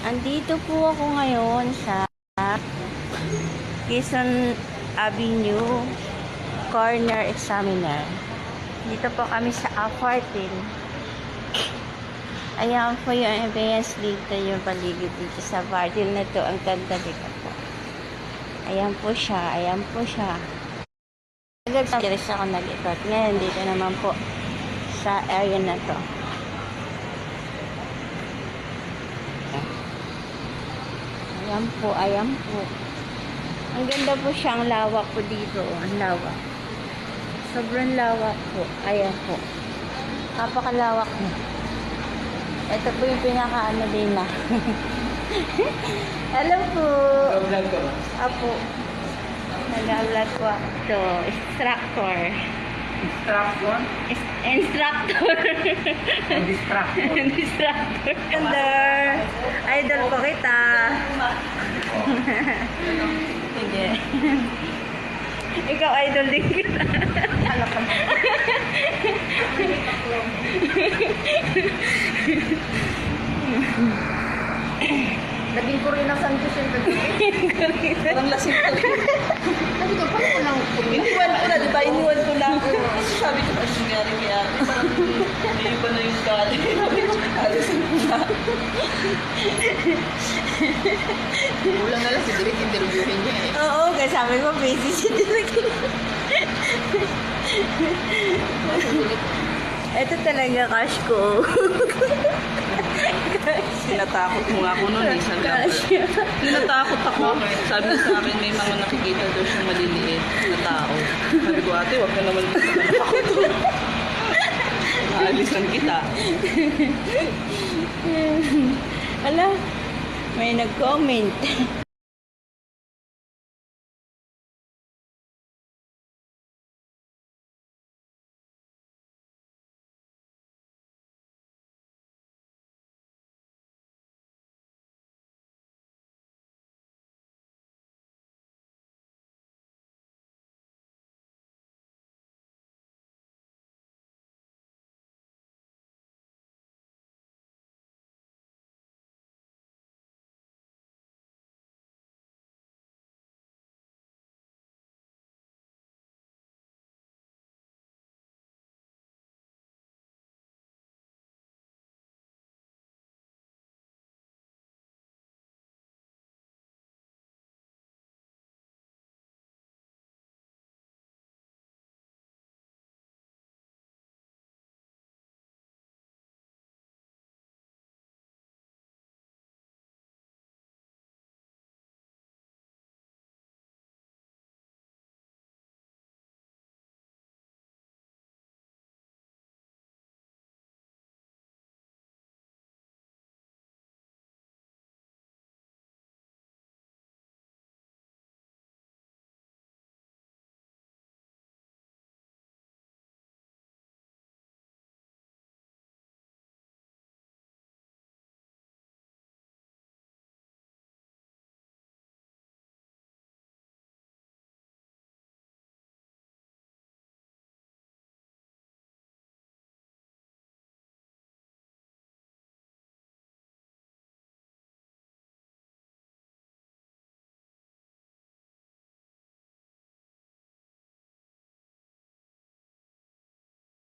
Andito po ako ngayon sa Quezon Avenue Corner Examiner. Dito po kami sa apartment. Ayan po yung ambience dito, yung paligid dito sa apartment na to. Ang ganda dito po. Ayan po siya, ayan po siya. Nag-series ako nag-ikot. Ngayon dito naman po sa area na to. Ayan po, ayan po. Ang ganda po siya, ang lawak po dito. Ang lawak. Sobrang lawak po. Ayan po. Napakalawak po. Ito po yung pinaka-ano din na. Hello po. Nag-vlog ka ba? Apo. Nag-vlog po ako. Ito, instructor. Instruction? Instructor. Distraction. Instructor. Idol po kita. Hindi. Ikaw idol din kita. Alam ka. Naging Corina Sanchez yung kagabi. Parang lasing ka rin. Sabi ko, paano ko lang iniwan ko na, diba? Iniwan ko lang. Sabi ko, ay, nangyari kaya. Parang may iba na yung gali. Sabi ko, alisin ko na. Kulang na lang si Direk, interviewin niya eh. Oo, kasi sabi ko, busy si Direk. Ito talaga cash ko. Tinatakot mo nga ako noon eh. Tinatakot ako. Sabi sa akin, may mga nakikita daw siyang maliliit na tao. Sabi ko, ate, wag ka naman dito natakot. Aalisan kita. Ala, may nag-comment.